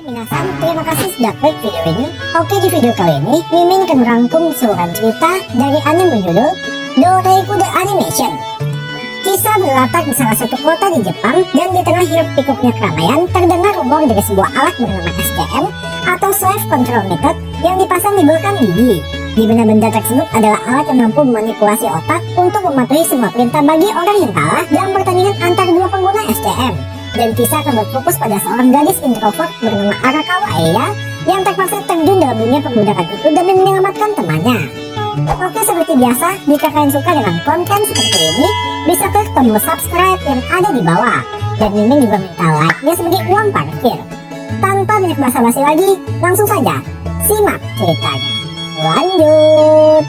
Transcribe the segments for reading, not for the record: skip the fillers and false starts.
Minasan, terima kasih sudah klik video ini. Oke, di video kali ini Mimin akan merangkum keseluruhan cerita dari anime berjudul Doreiku The Animation. Kisah berlatar di salah satu kota di Jepang, dan di tengah hiruk-pikuknya keramaian terdengar rumor dari sebuah alat bernama SCM atau Slave Control Method yang dipasang di belakang gigi. Di benda-benda tersebut adalah alat yang mampu memanipulasi otak untuk mematuhi semua perintah bagi orang yang kalah dalam pertandingan antar dua pengguna SCM. Dan kisah akan berfokus pada seorang gadis introvert bernama Arakawa Eya yang terpaksa terjun dalam dunia perbudakan itu demi menyelamatkan temannya. Oke, seperti biasa, jika kalian suka dengan konten seperti ini, bisa klik tombol subscribe yang ada di bawah. Dan Mimin juga minta like-nya sebagai uang parkir. Tanpa banyak basa-basi lagi, langsung saja simak ceritanya. Lanjut.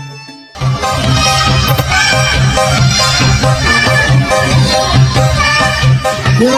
Di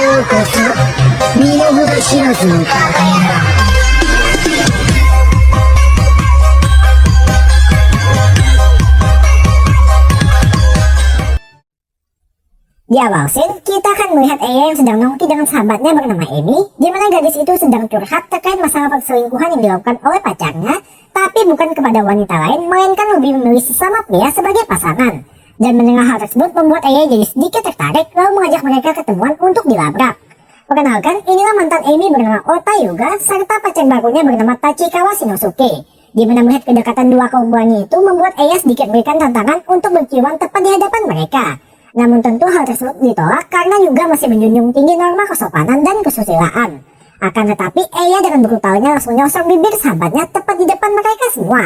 awal scene, kita akan melihat Eya yang sedang nongki dengan sahabatnya bernama Emi, di mana gadis itu sedang curhat terkait masalah perselingkuhan yang dilakukan oleh pacarnya, tapi bukan kepada wanita lain, melainkan lebih memilih sesama pria sebagai pasangan. Dan mendengar hal tersebut membuat Eya jadi sedikit tertarik, lalu mengajak mereka ketemuan untuk dilabrak. Perkenalkan, inilah mantan Emi bernama Ota Yuga, serta pacar barunya bernama Tachikawa Shinosuke. Di mana melihat kedekatan dua kaum pelangi itu membuat Eya sedikit memberikan tantangan untuk berciuman tepat di hadapan mereka. Namun tentu hal tersebut ditolak karena Yuga masih menjunjung tinggi norma kesopanan dan kesusilaan. Akan tetapi Eya dengan brutalnya langsung nyosor bibir sahabatnya tepat di depan mereka semua.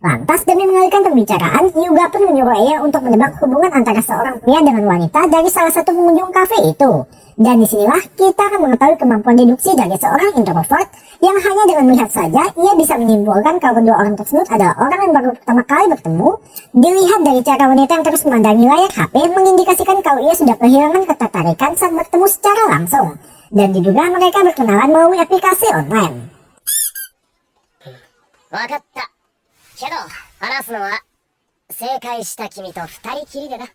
Lantas demi mengalihkan pembicaraan, Yuga pun menyuruh Eya untuk menebak hubungan antara seorang pria dengan wanita dari salah satu pengunjung kafe itu. Dan disinilah kita akan mengetahui kemampuan deduksi dari seorang introvert yang hanya dengan melihat saja ia bisa menyimpulkan kalau kedua orang tersebut adalah orang yang baru pertama kali bertemu. Dilihat dari cara wanita yang terus memandangi layar HP mengindikasikan kalau ia sudah kehilangan ketertarikan saat bertemu secara langsung. Dan diduga mereka berkenalan melalui aplikasi online. Wakatta. Kedo, hanasu no wa seikai shita kimi to futari kiri de na.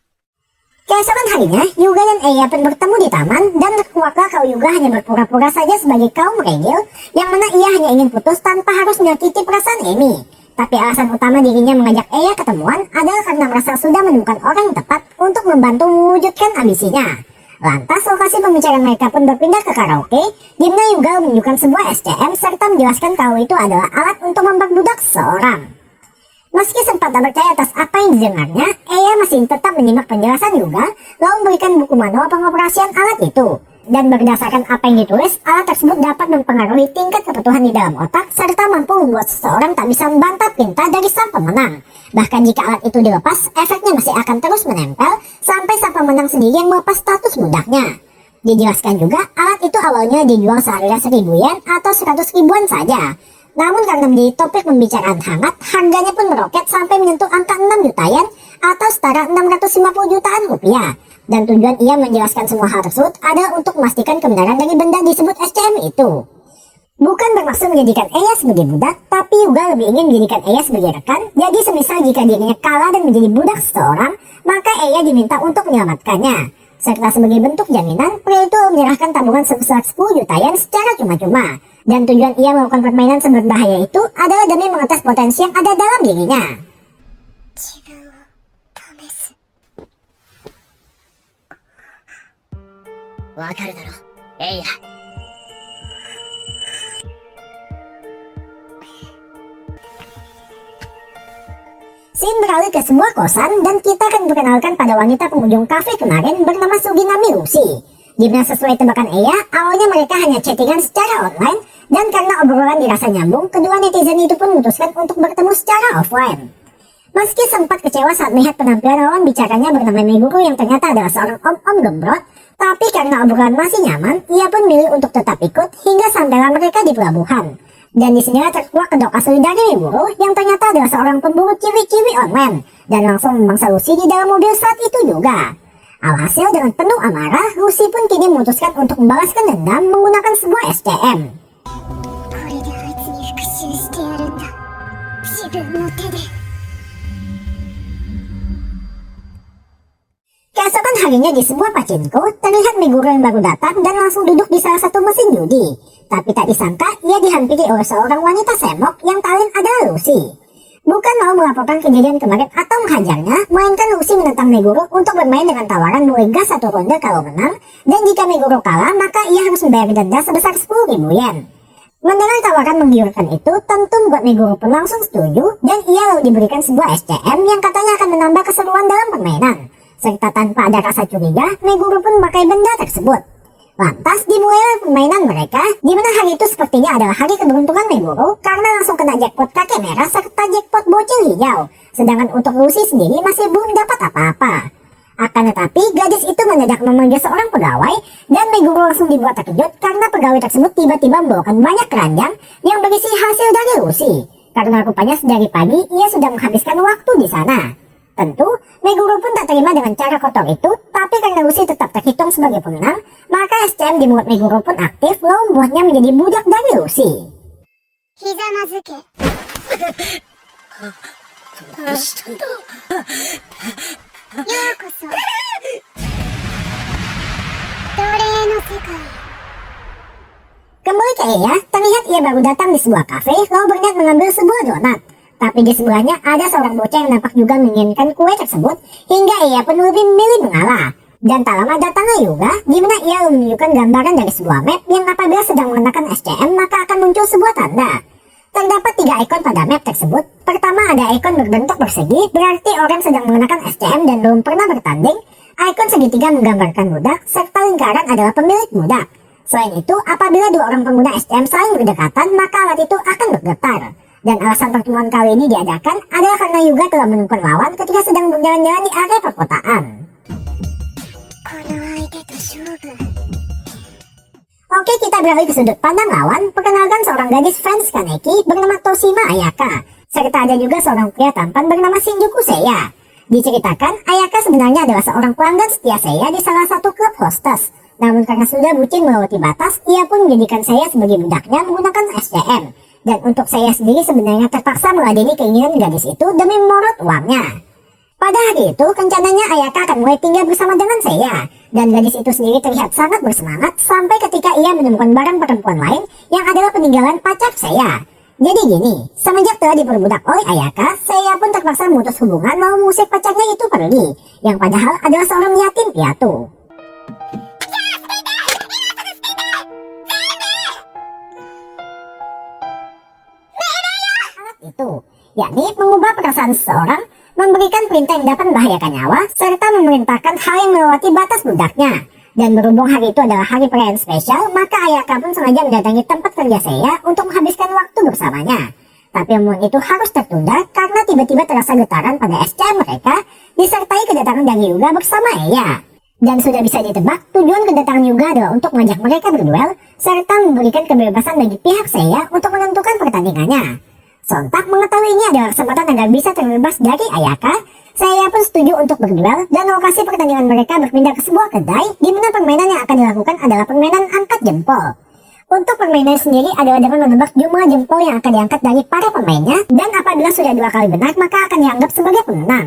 Keesokan harinya, Yuga dan Eya pun bertemu di taman, dan terkuaklah kalau Yuga hanya berpura-pura saja sebagai kaum regil, yang mana ia hanya ingin putus tanpa harus menyakiti perasaan Emi. Tapi alasan utama dirinya mengajak Eya ketemuan adalah karena merasa sudah menemukan orang yang tepat untuk membantu mewujudkan ambisinya. Lantas lokasi pembicaraan mereka pun berpindah ke karaoke, di mana Yuga menunjukkan sebuah SCM serta menjelaskan kalau itu adalah alat untuk memperbudak seseorang. Meski sempat tak percaya atas apa yang didengarnya, Eya masih tetap menyimak penjelasan Yuga, lalu memberikan buku manual pengoperasian alat itu. Dan berdasarkan apa yang ditulis, alat tersebut dapat mempengaruhi tingkat kepatuhan di dalam otak, serta mampu membuat seseorang tak bisa membantah perintah dari sang pemenang. Bahkan jika alat itu dilepas, efeknya masih akan terus menempel, sampai sang pemenang sendiri yang melepas status budaknya. Dijelaskan juga, alat itu awalnya dijual seharga 1.000 yen atau 100 ribuan saja. Namun karena menjadi topik pembicaraan hangat, harganya pun meroket sampai menyentuh angka 6 juta yen atau setara 650 jutaan rupiah. Dan tujuan ia menjelaskan semua hal tersebut adalah untuk memastikan kebenaran dari benda disebut SCM itu. Bukan bermaksud menjadikan Eya sebagai budak, tapi juga lebih ingin menjadikan Eya sebagai rekan. Jadi semisal jika dirinya kalah dan menjadi budak seseorang, maka Eya diminta untuk menyelamatkannya. Serta sebagai bentuk jaminan, pria itu menyerahkan tabungan sebesar 10 juta yen secara cuma-cuma. Dan tujuan ia melakukan permainan berbahaya itu adalah demi mengetes potensi yang ada dalam dirinya. Wakaru daro, Eya. Scene beralih ke sebuah kosan, dan kita akan diperkenalkan pada wanita pengunjung kafe kemarin bernama Suginami Lucy. Dimana sesuai tebakan Eya, awalnya mereka hanya chattingan secara online, dan karena obrolan dirasa nyambung, kedua netizen itu pun memutuskan untuk bertemu secara offline. Meski sempat kecewa saat melihat penampilan lawan bicaranya bernama Meguro yang ternyata adalah seorang om-om gembrot, tapi karena obrolan masih nyaman, ia pun milih untuk tetap ikut hingga sampailah mereka di pelabuhan. Dan disinilah terkuak kedok asli dari Meguro yang ternyata adalah seorang pemburu ciwi-ciwi online, dan langsung memangsa Lucy di dalam mobil saat itu juga. Alhasil dengan penuh amarah, Lucy pun kini memutuskan untuk membalaskan dendam menggunakan sebuah SCM. Keesokan harinya di sebuah pachinko, terlihat Meguro yang baru datang dan langsung duduk di salah satu mesin judi. Tapi tak disangka ia dihampiri oleh seorang wanita semok yang tak lain adalah Lucy. Bukan mau melaporkan kejadian kemarin atau menghajarnya, melainkan Lucy menentang Meguro untuk bermain dengan tawaran mulai gas 1 ronde kalau menang, dan jika Meguro kalah maka ia harus membayar denda sebesar 10.000 yen. Mendengar tawaran menggiurkan itu, tentu membuat Meguro pun langsung setuju, dan ia lalu diberikan sebuah SCM yang katanya akan menambah keseruan dalam permainan. Serta tanpa ada rasa curiga, Meguro pun memakai benda tersebut. Lantas dimulailah permainan mereka, di mana hari itu sepertinya adalah hari keberuntungan Meguro karena langsung kena jackpot kakek merah serta jackpot bocil hijau. Sedangkan untuk Lucy sendiri masih belum dapat apa-apa. Akan tetapi gadis itu mendadak memanggil seorang pegawai dan Meguro langsung dibuat terkejut karena pegawai tersebut tiba-tiba membawakan banyak keranjang yang berisi hasil dari Lucy. Karena rupanya sedari pagi ia sudah menghabiskan waktu di sana. Tentu, Meguro pun tak terima dengan cara kotor itu, tapi karena Lucy tetap terhitung sebagai pemenang, maka SCM membuat Meguro pun aktif lalu membuatnya menjadi budak dari Lucy. Hizamazuke. どうしたんだ。ようこそ奴隷の世界。 Kembali ke Eya, terlihat ia baru datang di sebuah kafe lalu berniat mengambil sebuah donat. Tapi di sebelahnya ada seorang bocah yang nampak juga menginginkan kue tersebut, hingga Eya pun lebih memilih mengalah. Dan tak lama datanglah Yuga, di mana ia menunjukkan gambaran dari sebuah map yang apabila sedang mengenakan SCM maka akan muncul sebuah tanda. Terdapat 3 ikon pada map tersebut. Pertama ada ikon berbentuk persegi, berarti orang sedang mengenakan SCM dan belum pernah bertanding. Ikon segitiga menggambarkan budak, serta lingkaran adalah pemilik budak. Selain itu, apabila 2 orang pengguna SCM saling berdekatan, maka alat itu akan bergetar. Dan alasan pertemuan kali ini diadakan adalah karena Yuga telah menemukan lawan ketika sedang berjalan-jalan di area perkotaan. Oke, kita beralih ke sudut pandang lawan. Perkenalkan seorang gadis Friends Kaneki bernama Toshima Ayaka. Serta ada juga seorang pria tampan bernama Shinjuku Seiya. Diceritakan, Ayaka sebenarnya adalah seorang pelanggan setia Seiya di salah satu klub hostess. Namun karena sudah bucin melewati batas, ia pun menjadikan Seiya sebagai budaknya menggunakan SCM. Dan untuk Seiya sendiri sebenarnya terpaksa meladeni keinginan gadis itu demi memorot uangnya. Pada hari itu, rencananya Ayaka akan mulai tinggal bersama dengan Seiya. Dan gadis itu sendiri terlihat sangat bersemangat sampai ketika ia menemukan barang perempuan lain yang adalah peninggalan pacar Seiya. Jadi gini, semenjak telah diperbudak oleh Ayaka, Seiya pun terpaksa memutus hubungan mau mengusir pacarnya itu pergi. Yang padahal adalah seorang yatim piatu. Itu, yakni mengubah perasaan seseorang, memberikan perintah yang dapat membahayakan nyawa, serta memerintahkan hal yang melewati batas budaknya. Dan berhubung hari itu adalah hari perayaan spesial, maka Ayaka pun sengaja mendatangi tempat kerja Seiya untuk menghabiskan waktu bersamanya. Tapi omongan itu harus tertunda karena tiba-tiba terasa getaran pada SCM mereka, disertai kedatangan dari Yuga bersama Eya. Dan sudah bisa ditebak, tujuan kedatangan Yuga adalah untuk mengajak mereka berduel, serta memberikan kebebasan bagi pihak Seiya untuk menentukan pertandingannya. Sontak mengetahui ini adalah kesempatan agar bisa terbebas dari Ayaka, Seiya pun setuju untuk berduel dan lokasi pertandingan mereka berpindah ke sebuah kedai di mana permainan yang akan dilakukan adalah permainan angkat jempol. Untuk permainan sendiri adalah dengan menebak jumlah jempol yang akan diangkat dari para pemainnya dan apabila sudah 2 kali benar maka akan dianggap sebagai pemenang.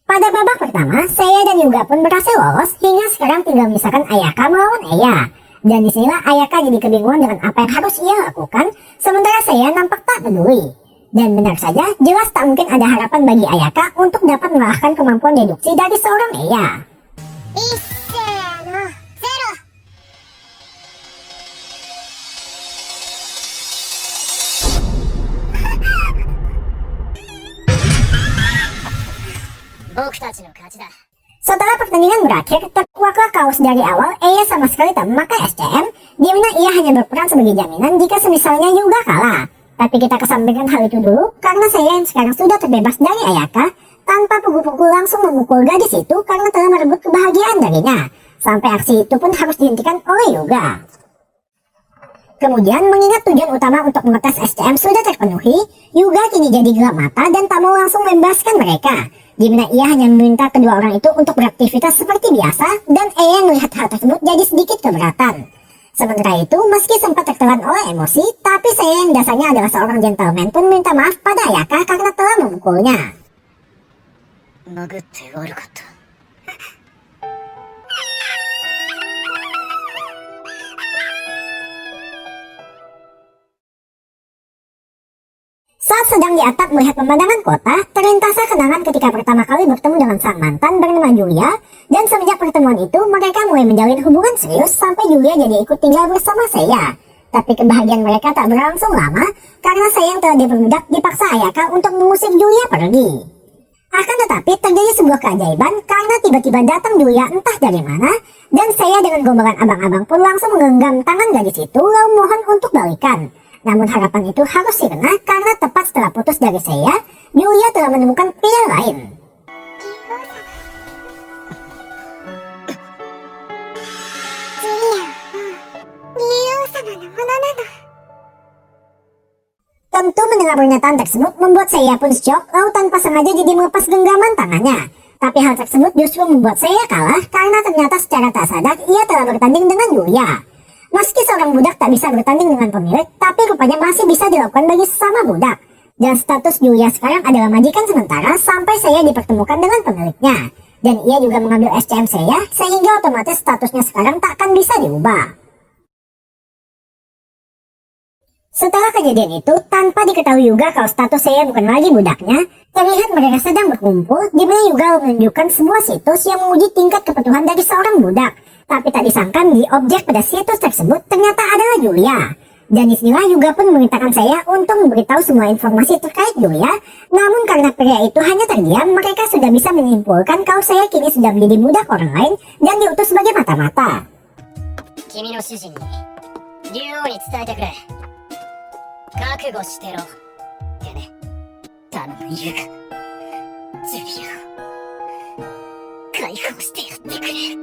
Pada babak pertama, Seiya dan Yuga pun berhasil lolos hingga sekarang tinggal menyisakan Ayaka melawan Eya. Dan disinilah Ayaka jadi kebingungan dengan apa yang harus ia lakukan, sementara Seiya nampak tak peduli. Dan benar saja, jelas tak mungkin ada harapan bagi Ayaka untuk dapat mengalahkan kemampuan deduksi dari seorang Eya. Setelah pertandingan berakhir, terkuaklah kaos dari awal Eya sama sekali tak memakai SCM, di mana ia hanya berperan sebagai jaminan jika semisalnya Yuga kalah. Tapi kita kesampingkan hal itu dulu, karena Seiya yang sekarang sudah terbebas dari Ayaka, tanpa pukul-pukul langsung memukul gadis itu karena telah merebut kebahagiaan darinya. Sampai aksi itu pun harus dihentikan oleh Yuga. Kemudian, mengingat tujuan utama untuk mengetes SCM sudah terpenuhi, Yuga kini jadi gelap mata dan tak mau langsung membebaskan mereka. Di mana ia hanya meminta kedua orang itu untuk beraktivitas seperti biasa, dan Eya melihat hal tersebut jadi sedikit keberatan. Sementara itu, meski sempat tertelan oleh emosi, tapi Seiya yang dasarnya adalah seorang gentleman pun minta maaf pada Ayaka karena telah memukulnya. Saat sedang di atap melihat pemandangan kota, terlintaslah kenangan ketika pertama kali bertemu dengan sang mantan bernama Julia, dan semenjak pertemuan itu mereka mulai menjalin hubungan serius sampai Julia jadi ikut tinggal bersama Seiya. Tapi kebahagiaan mereka tak berlangsung lama karena Seiya yang telah diperbudak dipaksa Ayaka untuk mengusir Julia pergi. Akan tetapi terjadi sebuah keajaiban karena tiba-tiba datang Julia entah dari mana, dan Seiya dengan gombalan abang-abang pun langsung menggenggam tangan gadis itu lalu mohon untuk balikan. Namun harapan itu harus sirna karena tepat setelah putus dari Seiya, Julia telah menemukan pria lain. Tentu mendengar pernyataan tersebut membuat Seiya pun syok lalu tanpa sengaja jadi melepas genggaman tangannya. Tapi hal tersebut justru membuat Seiya kalah karena ternyata secara tak sadar ia telah bertanding dengan Julia. Meski seorang budak tak bisa bertanding dengan pemilik, tapi rupanya masih bisa dilakukan bagi sesama budak. Dan status Julia sekarang adalah majikan sementara sampai Seiya dipertemukan dengan pemiliknya. Dan ia juga mengambil SCM Seiya sehingga otomatis statusnya sekarang tak akan bisa diubah. Setelah kejadian itu, tanpa diketahui Yuga kalau status Seiya bukan lagi budaknya, terlihat mereka sedang berkumpul di mana Yuga menunjukkan sebuah situs yang menguji tingkat kepatuhan dari seorang budak. Tapi tak disangka di objek pada situs tersebut ternyata adalah Julia. Dan disinilah Yuga pun memerintahkan Seiya untuk memberitahu semua informasi terkait Julia. Namun karena pria itu hanya terdiam, mereka sudah bisa menyimpulkan kalau Seiya kini sudah menjadi budak orang lain dan diutus sebagai mata-mata. 君の主人に竜王に伝えてくれ。覚悟してろってね。頼むユガ、ジュリアを解放してやってくれ。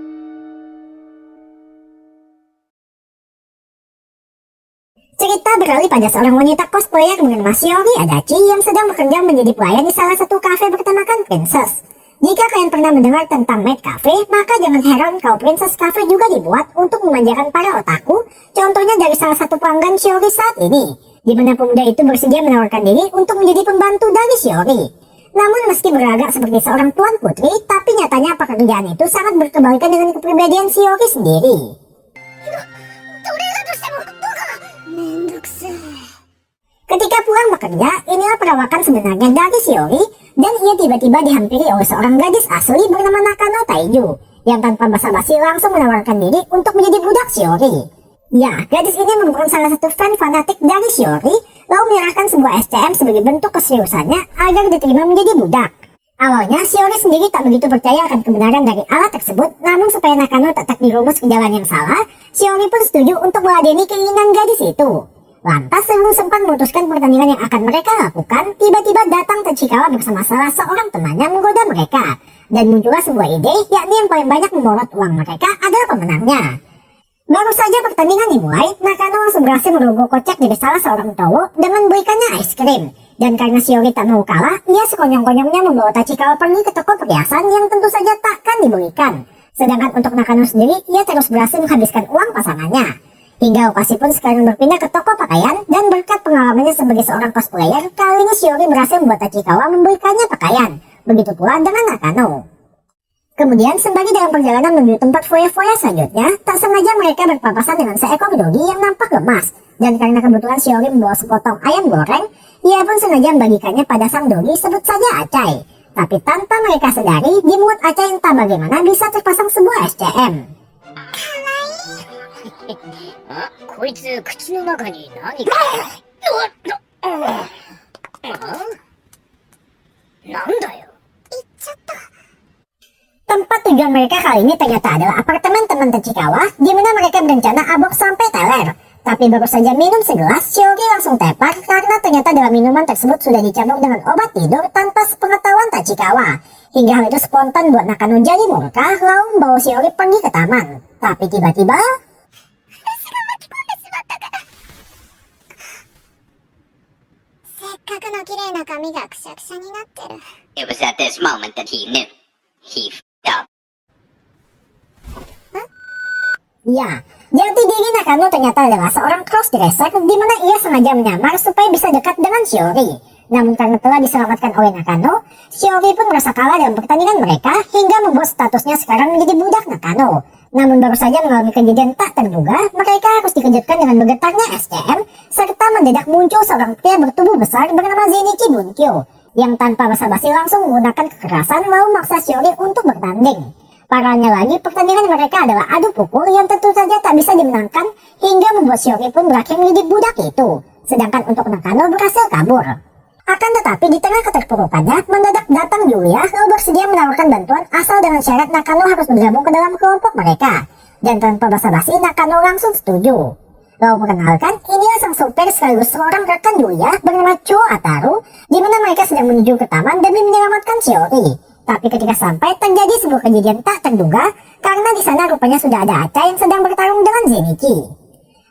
Cerita beralih pada seorang wanita cosplayer bernama Shiori Adachi yang sedang bekerja menjadi pelayan di salah satu kafe bertemakan Princess. Jika kalian pernah mendengar tentang Maid Cafe, maka jangan heran kalau Princess Cafe juga dibuat untuk memanjakan para otaku, contohnya dari salah satu pelanggan Shiori saat ini, di mana pemuda itu bersedia menawarkan diri untuk menjadi pembantu dari Shiori. Namun meski berlagak seperti seorang tuan putri, tapi nyatanya pekerjaan itu sangat berkebalikan dengan kepribadian Shiori sendiri. Ketika pulang bekerja, inilah perawakan sebenarnya dari Shiori, dan ia tiba-tiba dihampiri oleh seorang gadis asli bernama Nakano Taiju, yang tanpa basa-basi langsung menawarkan diri untuk menjadi budak Shiori. Ya, gadis ini merupakan salah satu fan fanatik dari Shiori, lalu menyerahkan sebuah SCM sebagai bentuk keseriusannya agar diterima menjadi budak. Awalnya, Shiori sendiri tak begitu percaya akan kebenaran dari alat tersebut, namun supaya Nakano tak dirumus ke jalan yang salah, Shiori pun setuju untuk meladeni keinginan gadis itu. Lantas sebelum sempat memutuskan pertandingan yang akan mereka lakukan, tiba-tiba datang Tachikawa bersama salah seorang temannya menggoda mereka. Dan muncullah sebuah ide, yakni yang paling banyak memborot uang mereka adalah pemenangnya. Baru saja pertandingan dimulai, Nakano langsung berhasil merogoh kocek dari salah seorang cowok dengan memberikannya es krim. Dan karena Shiori tak mau kalah, ia sekonyong-konyongnya membawa Tachikawa pergi ke toko perhiasan yang tentu saja takkan diberikan. Sedangkan untuk Nakano sendiri, ia terus berhasil menghabiskan uang pasangannya. Hingga lokasi pun sekarang berpindah ke toko pakaian, dan berkat pengalamannya sebagai seorang cosplayer, kali ini Shiori berhasil membuat Tachikawa memberikannya pakaian. Begitu pula dengan Nakano. Kemudian sembari dalam perjalanan menuju tempat foya-foya selanjutnya, tak sengaja mereka berpapasan dengan seekor dogi yang nampak lemas. Dan karena kebetulan Shiori membawa sepotong ayam goreng, ia pun sengaja membagikannya pada sang dogi, sebut saja Acai. Tapi tanpa mereka sadari, di mulut Acai entah bagaimana bisa terpasang sebuah SCM. あ、こいつ口の中に何か。なんだよ。 Tempat tujuan mereka kali ini ternyata adalah apartemen teman Tachikawa, di mana mereka berencana abok sampai teler. Tapi baru saja minum segelas, Shiori langsung tepar karena ternyata dalam minuman tersebut sudah dicampur dengan obat tidur tanpa sepengetahuan Tachikawa. Hingga hal itu spontan buat Nakano jadi murka, lalu membawa Shiori pergi ke taman. Tapi tiba-tiba... It was at this moment that he knew. He f***ed up. Ya, jati diri Nakano ternyata adalah seorang crossdresser di mana ia sengaja menyamar supaya bisa dekat dengan Shiori. Namun karena telah diselamatkan oleh Nakano, Shiori pun merasa kalah dalam pertandingan mereka hingga membuat statusnya sekarang menjadi budak Nakano. Namun baru saja mengalami kejadian tak terduga, mereka harus dikejutkan dengan bergetarnya SCM, serta mendadak muncul seorang pria bertubuh besar bernama Zenichi Bunkyo, yang tanpa basa-basi langsung menggunakan kekerasan mau memaksa Shiori untuk bertanding. Parahnya lagi, pertandingan mereka adalah adu pukul yang tentu saja tak bisa dimenangkan, hingga membuat Shiori pun berakhir menjadi budak itu, sedangkan untuk Nakano berhasil kabur. Akan tetapi di tengah keterpurukannya, mendadak datang Yuya lalu bersedia menawarkan bantuan asal dengan syarat Nakano harus bergabung ke dalam kelompok mereka. Dan tanpa basa-basi, Nakano langsung setuju. Lalu perkenalkan, inilah sang sopir sekaligus seorang rekan Yuya bernama Cho Ataru, di mana mereka sedang menuju ke taman demi menyelamatkan Shiori. Tapi ketika sampai, terjadi sebuah kejadian tak terduga, karena di sana rupanya sudah ada Aca yang sedang bertarung dengan Zenichi.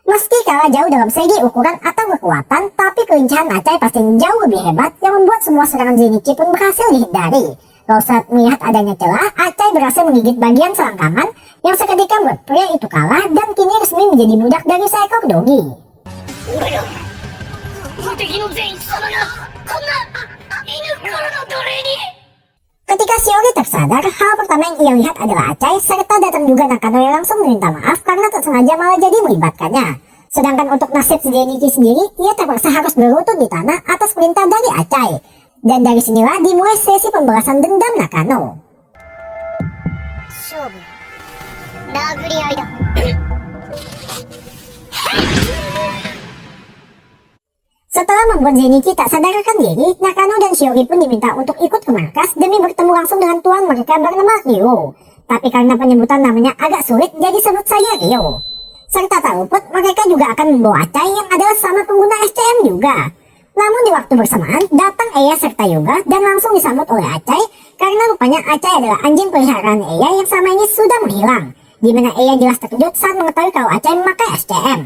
Meski kalah jauh dalam segi ukuran atau kekuatan, tapi kelincahan Acai pasti jauh lebih hebat yang membuat semua serangan Zenichi pun berhasil dihindari. Lalu saat melihat adanya celah, Acai berhasil menggigit bagian selangkangan yang seketika membuat pria itu kalah dan kini resmi menjadi budak dari seekor dogi. Ketika Shiori tersadar, hal pertama yang ia lihat adalah Acai, serta datang juga Nakano yang langsung meminta maaf karena tak sengaja malah jadi melibatkannya. Sedangkan untuk nasib Zenichi sendiri, ia terpaksa harus berlutut di tanah atas perintah dari Acai. Dan dari sinilah dimulai sesi pembalasan dendam Nakano. Setelah membuat Zenichi tak sadarkan diri, Nakano dan Shiori pun diminta untuk ikut ke markas demi bertemu langsung dengan tuan mereka bernama Ryo. Tapi karena penyebutan namanya agak sulit, jadi sebut saja Ryo. Serta tak luput, mereka juga akan membawa Acai yang adalah sama pengguna SCM juga. Namun di waktu bersamaan, datang Eya serta Yoga dan langsung disambut oleh Acai karena rupanya Acai adalah anjing peliharaan Eya yang sama ini sudah menghilang. Dimana Eya jelas terkejut saat mengetahui kalau Acai memakai SCM.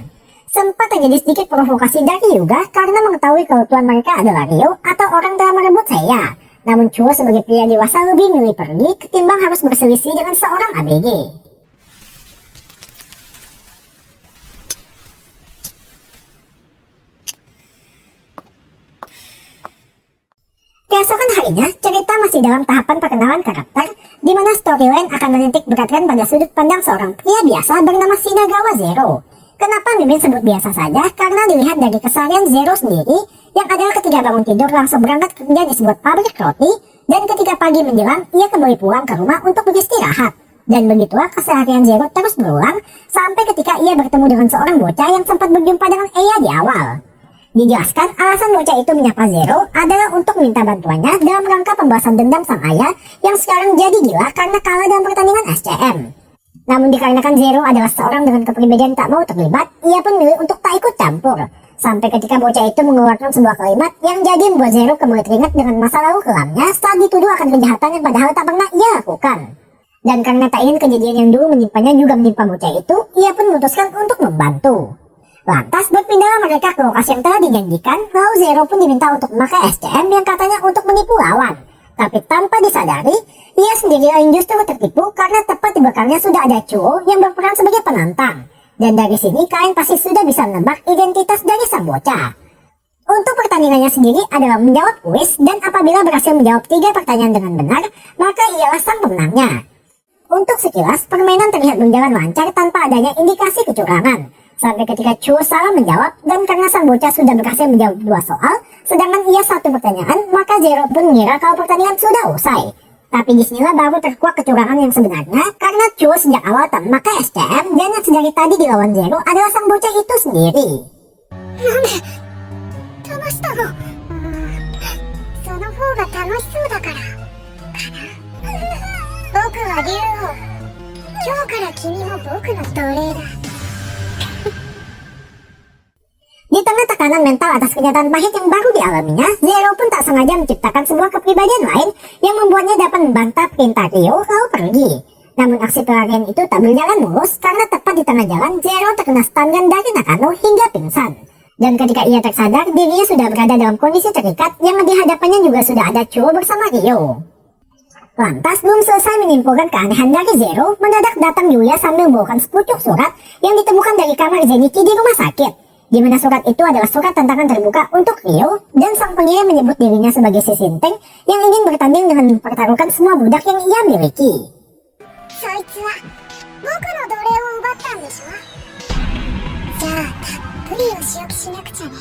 Sempat terjadi sedikit provokasi dari Yuga karena mengetahui kalau tuan mereka adalah Ryo atau orang dalam merebut Seiya. Namun Chuo sebagai pria dewasa lebih milih pergi ketimbang harus berselisih dengan seorang ABG. Keesokan harinya, cerita masih dalam tahapan perkenalan karakter, di mana storyline akan menitik beratkan pada sudut pandang seorang pria biasa bernama Shinagawa Zero. Kenapa Mimin sebut biasa saja? Karena dilihat dari keseharian Zero sendiri, yang adalah ketika bangun tidur langsung berangkat kerja di sebuah pabrik roti, dan ketika pagi menjelang, ia kembali pulang ke rumah untuk beristirahat. Dan begitulah keseharian Zero terus berulang, sampai ketika ia bertemu dengan seorang bocah yang sempat berjumpa dengan Eya di awal. Dijelaskan alasan bocah itu menyapa Zero adalah untuk minta bantuannya dalam rangka pembahasan dendam sang ayah yang sekarang jadi gila karena kalah dalam pertandingan SCM. Namun dikarenakan Zero adalah seorang dengan kepribadian tak mau terlibat, ia pun milih untuk tak ikut campur. Sampai ketika bocah itu mengeluarkan sebuah kalimat yang jadi membuat Zero kembali teringat dengan masa lalu kelamnya saat dituduh akan kejahatan yang padahal tak pernah ia lakukan. Dan karena tak ingin kejadian yang dulu menimpanya juga menimpa bocah itu, ia pun memutuskan untuk membantu. Lantas berpindahlah mereka ke lokasi yang telah dijanjikan, lalu Zero pun diminta untuk memakai SCM yang katanya untuk menipu lawan. Tapi tanpa disadari, ia sendiri yang justru tertipu karena tepat di belakangnya sudah ada Chuo yang berperan sebagai penantang. Dan dari sini kalian pasti sudah bisa menebak identitas dari sang bocah. Untuk pertandingannya sendiri adalah menjawab kuis, dan apabila berhasil menjawab 3 pertanyaan dengan benar, maka ialah sang pemenangnya. Untuk sekilas, permainan terlihat berjalan lancar tanpa adanya indikasi kecurangan. Sampai ketika Chuo salah menjawab, dan karena sang bocah sudah berhasil menjawab 2 soal, sedangkan ia 1 pertanyaan, maka Zero pun mengira kalau pertandingan sudah usai. Tapi disinilah baru terkuak kecurangan yang sebenarnya, karena Chuo sejak awal tak memakai SCM, dan yang sedari tadi dilawan Zero adalah sang bocah itu sendiri. Di tengah tekanan mental atas kenyataan pahit yang baru dialaminya, Zero pun tak sengaja menciptakan sebuah kepribadian lain yang membuatnya dapat membantah perintah Ryo lalu pergi. Namun aksi pelarian itu tak berjalan mulus karena tepat di tengah jalan Zero terkena stun dari Nakano hingga pingsan. Dan ketika ia tersadar, dirinya sudah berada dalam kondisi terikat yang di hadapannya juga sudah ada Chuo bersama Ryo. Lantas belum selesai menyimpulkan keanehan dari Zero, mendadak datang Yuya sambil membawakan sepucuk surat yang ditemukan dari kamar Zenichi di rumah sakit. Di mana surat itu adalah surat tantangan terbuka untuk Ryo, dan sang pengirim menyebut dirinya sebagai si Sinteng yang ingin bertanding dengan mempertaruhkan semua budak yang ia miliki. しょ。じゃあたっぷりお仕置きしなくちゃね。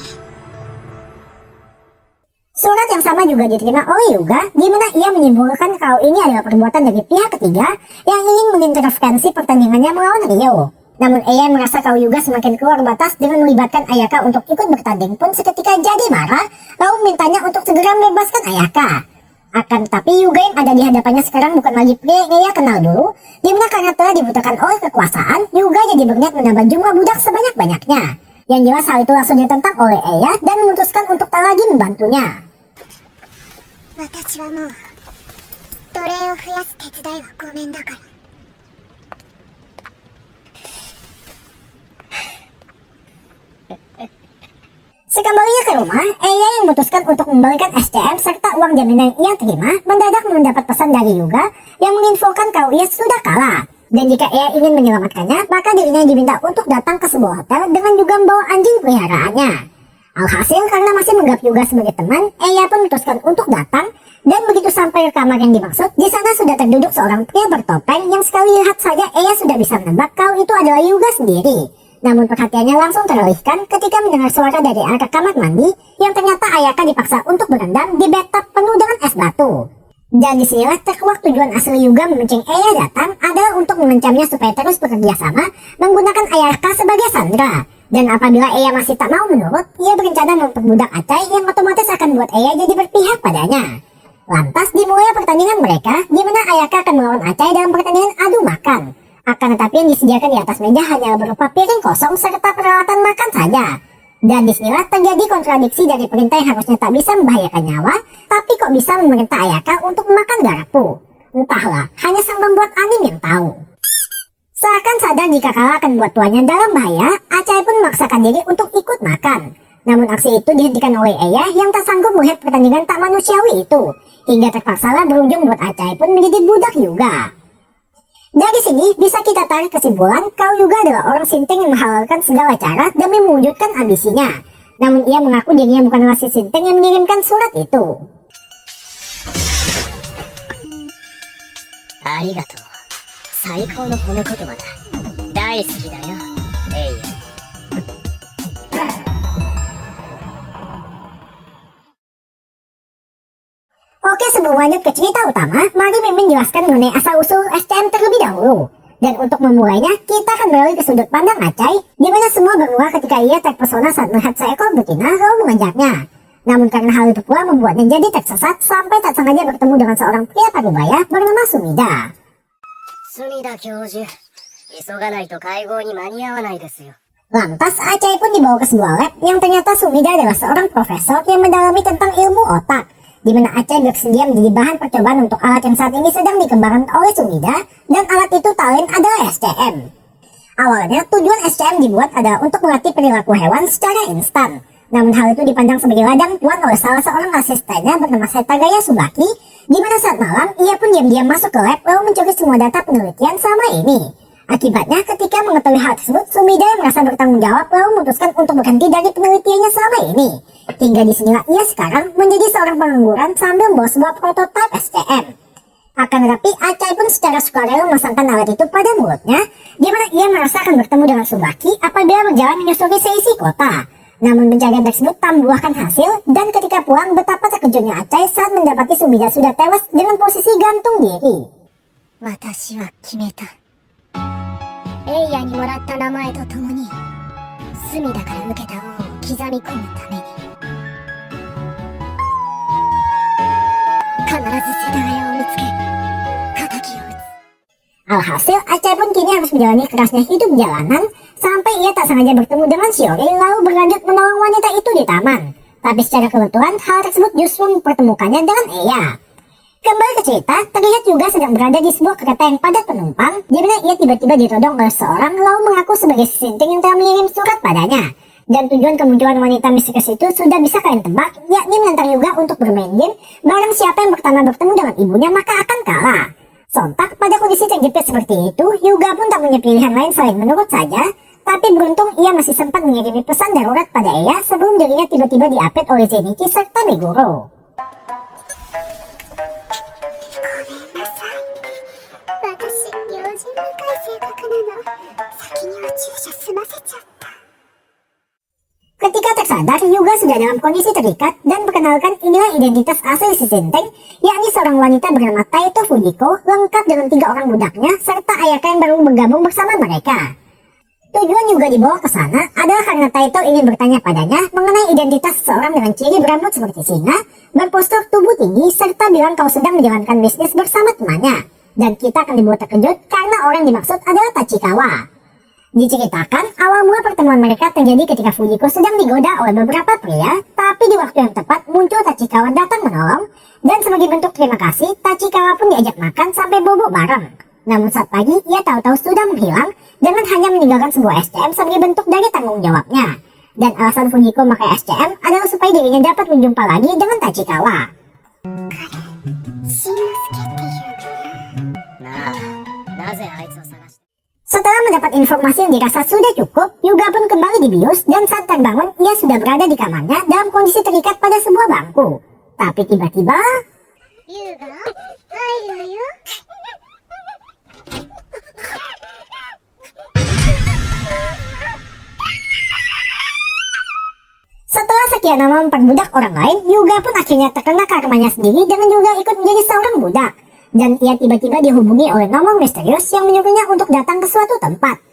Surat yang sama juga diterima oleh Yuga, di mana ia menyimpulkan kalau ini adalah perbuatan dari pihak ketiga yang ingin mengintervensi pertandingannya melawan Rio. Namun Eya merasa kalau Yuga semakin keluar batas dengan melibatkan Ayaka untuk ikut bertanding pun seketika jadi marah, lalu mintanya untuk segera membebaskan Ayaka. Akan tetapi Yuga yang ada di hadapannya sekarang bukan lagi pria yang Eya kenal dulu, di mana karena telah dibutakan oleh kekuasaan, Yuga jadi berniat menambah jumlah budak sebanyak-banyaknya. Yang jelas hal itu langsung ditentang oleh Eya dan memutuskan untuk tak lagi membantunya. 私はもう奴隷を増やす手伝いはごめんだから。 Sekembalinya ke rumah, Eya yang memutuskan untuk membalikan SCM serta uang jaminan yang ia terima mendadak mendapat pesan dari Yuga yang menginfokan kalau ia sudah kalah. Dan jika Eya ingin menyelamatkannya, maka dirinya diminta untuk datang ke sebuah hotel dengan juga membawa anjing peliharaannya. Alhasil karena masih menganggap Yuga sebagai teman, Eya pun memutuskan untuk datang. Dan begitu sampai ke kamar yang dimaksud, di sana sudah terduduk seorang pria bertopeng yang sekali lihat saja Eya sudah bisa menebak kalau itu adalah Yuga sendiri. Namun perhatiannya langsung teralihkan ketika mendengar suara dari arah kamar mandi yang ternyata Ayaka dipaksa untuk berendam di bathtub penuh dengan es batu. Dan disinilah terkuak tujuan asli Yuga memancing Eya datang adalah untuk mengancamnya supaya terus bekerja sama menggunakan Ayaka sebagai sandera. Dan apabila Eya masih tak mau menurut, ia berencana memperbudak Acai yang otomatis akan buat Eya jadi berpihak padanya. Lantas dimulai pertandingan mereka, di mana Ayaka akan melawan Acai dalam pertandingan adu makan. Akan tetapi yang disediakan di atas meja hanya berupa piring kosong serta peralatan makan saja. Dan disinilah terjadi kontradiksi dari perintah yang harusnya tak bisa membahayakan nyawa, tapi kok bisa memerintah Ayaka untuk memakan garpu. Entahlah, hanya sang pembuat anime yang tahu. Seakan sadar jika kalah akan membuat tuannya dalam bahaya, Acai pun memaksakan diri untuk ikut makan. Namun aksi itu dihentikan oleh Eya yang tak sanggup melihat pertandingan tak manusiawi itu. Hingga terpaksalah berujung buat Acai pun menjadi budak Yuga. Dari sini bisa kita tarik kesimpulan kalau Yuga adalah orang sinting yang menghalalkan segala cara demi mewujudkan ambisinya. Namun ia mengaku dirinya bukanlah si sinting yang mengirimkan surat itu. ありがとう。最高の褒め言葉だ。大好きだよ、エイヤ。Oke, sebelum lanjut ke cerita utama, mari Mimin jelaskan mengenai asal-usul SCM terlebih dahulu. Dan untuk memulainya, kita akan beralih ke sudut pandang Acai, di mana semua bermula ketika ia terpesona saat melihat seekor betina lalu mengejarnya. Namun karena hal itu pula membuatnya jadi tersesat sampai tak sengaja bertemu dengan seorang pria parubaya bernama Sumida. 隅田教授、急がないと会合に間に合わないですよ。 Lantas Acai pun dibawa ke sebuah lab yang ternyata Sumida adalah seorang profesor yang mendalami tentang ilmu otak. Di mana Acai bersedia menjadi bahan percobaan untuk alat yang saat ini sedang dikembangkan oleh Sumida, dan alat itu tak lain adalah SCM. Awalnya tujuan SCM dibuat adalah untuk melatih perilaku hewan secara instan. Namun hal itu dipandang sebagai ladang tuan oleh salah seorang asistennya bernama Setagaya Subaki, di mana saat malam ia pun diam-diam masuk ke lab lalu mencuri semua data penelitian selama ini. Akibatnya ketika mengetahui hal tersebut, Sumida yang merasa bertanggung jawab lalu memutuskan untuk berhenti dari penelitiannya selama ini. Hingga disinilah ia sekarang menjadi seorang pengangguran sambil membawa sebuah prototipe SCM. Akan tetapi Acai pun secara sukarela memasangkan alat itu pada mulutnya, di mana ia merasa akan bertemu dengan Subaki apabila berjalan menyusuri seisi kota. Namun pencarian tersebut tak membuahkan hasil, dan ketika pulang betapa terkejutnya Acai saat mendapati Sumida sudah tewas dengan posisi gantung diri. 私は決めた。エイヤにもらった名前とともに隅田から受けた恩を刻み込むために必ず世田谷を見つけ敵を撃つ。 Alhasil, Acai pun kini harus menjalani kerasnya hidup jalanan sampai ia tak sengaja bertemu dengan Shiori lalu berlanjut menolong wanita itu di taman. Tapi secara kebetulan hal tersebut justru mempertemukannya dengan Eya. Kembali ke cerita, terlihat juga sedang berada di sebuah kereta yang padat penumpang, di mana ia tiba-tiba ditodong oleh seorang lalu mengaku sebagai sinting yang telah mengirim surat padanya. Dan tujuan kemunculan wanita misterius itu sudah bisa kalian tebak, yakni menantang Yuga untuk bermain game. Barang siapa yang pertama bertemu dengan ibunya maka akan kalah. Sontak pada kondisi terjepit seperti itu, Yuga pun tak punya pilihan lain selain menurut saja. Tapi beruntung ia masih sempat mengirimi pesan darurat pada Eya sebelum dirinya tiba-tiba diapit oleh Zenichi serta Meguro. 私用心深い性格なの。先に落ち注射済ませちゃった。 Ketika tersadar, Hyuga sudah dalam kondisi terikat dan perkenalkan inilah identitas asli si Shinten, yakni seorang wanita bernama Taito Fujiko, lengkap dengan 3 orang budaknya serta Ayaka yang baru bergabung bersama mereka. Tujuan Hyuga dibawa ke sana adalah karena Taito ingin bertanya padanya mengenai identitas seseorang dengan ciri berambut seperti singa, berpostur tubuh tinggi, serta bilang kalau sedang menjalankan bisnis bersama temannya. Dan kita akan dibuat terkejut karena orang dimaksud adalah Tachikawa. Diceritakan, awal mula pertemuan mereka terjadi ketika Fujiko sedang digoda oleh beberapa pria, tapi di waktu yang tepat muncul Tachikawa datang menolong, dan sebagai bentuk terima kasih, Tachikawa pun diajak makan sampai bobo bareng. Namun saat pagi, ia tahu-tahu sudah menghilang, dengan hanya meninggalkan sebuah SCM sebagai bentuk dari tanggung jawabnya. Dan alasan Fujiko memakai SCM adalah supaya dirinya dapat berjumpa lagi dengan Tachikawa. しんのすけっていうの。なあ、なぜあいつを探して。 Setelah mendapat informasi yang dirasa sudah cukup, Hyuga pun kembali dibius dan saat terbangun, ia sudah berada di kamarnya dalam kondisi terikat pada sebuah bangku. Tapi tiba-tiba, 優雅、入るわよ。 setelah sekian lama memperbudak orang lain, Hyuga pun akhirnya terkena karmanya sendiri dengan juga ikut menjadi seorang budak. Dan ia tiba-tiba dihubungi oleh nomor misterius yang menyuruhnya untuk datang ke suatu tempat.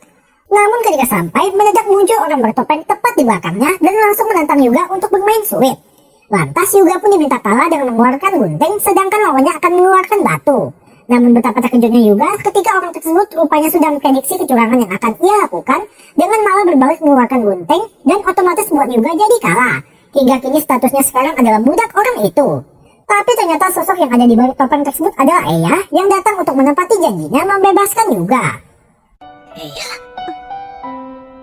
Namun ketika sampai, mendadak muncul orang bertopeng tepat di belakangnya dan langsung menantang Hyuga untuk bermain sulit. Lantas Hyuga pun diminta kalah dengan mengeluarkan gunting, sedangkan lawannya akan mengeluarkan batu. Namun betapa terkejutnya Hyuga ketika orang tersebut rupanya sudah memprediksi kecurangan yang akan ia lakukan dengan malah berbalik mengeluarkan gunting dan otomatis membuat Hyuga jadi kalah. Hingga kini statusnya sekarang adalah budak orang itu. Tapi ternyata sosok yang ada di balik topeng tersebut adalah Eya yang datang untuk menepati janjinya membebaskan Hyuga. いや、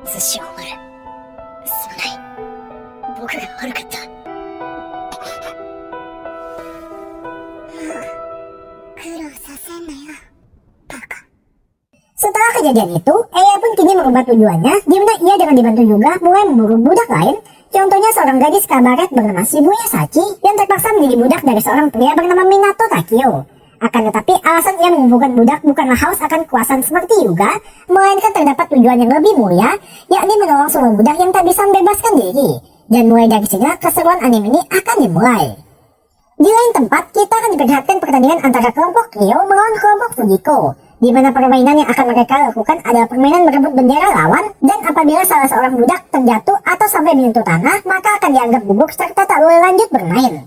寿司を割る。すまない。僕が悪かった。苦労させんなよ、バカ。 Setelah kejadian itu, Eya pun kini merubah tujuannya, di mana ia dengan dibantu Hyuga mulai memburu budak lain. Contohnya seorang gadis kabaret bernama Shibuya Sachi yang terpaksa menjadi budak dari seorang pria bernama Minato Takio. Akan tetapi alasan ia mengumpulkan budak bukanlah haus akan kekuasaan seperti Hyuga, melainkan terdapat tujuan yang lebih mulia, yakni menolong seorang budak yang tak bisa membebaskan diri. Dan mulai dari sini keseruan anime ini akan dimulai. Di lain tempat, kita akan diperlihatkan pertandingan antara kelompok Ryo melawan kelompok Fujiko, di mana permainan yang akan mereka lakukan adalah permainan merebut bendera lawan, dan apabila salah seorang budak terjatuh atau sampai menyentuh tanah, maka akan dianggap gugur serta tak boleh lanjut bermain.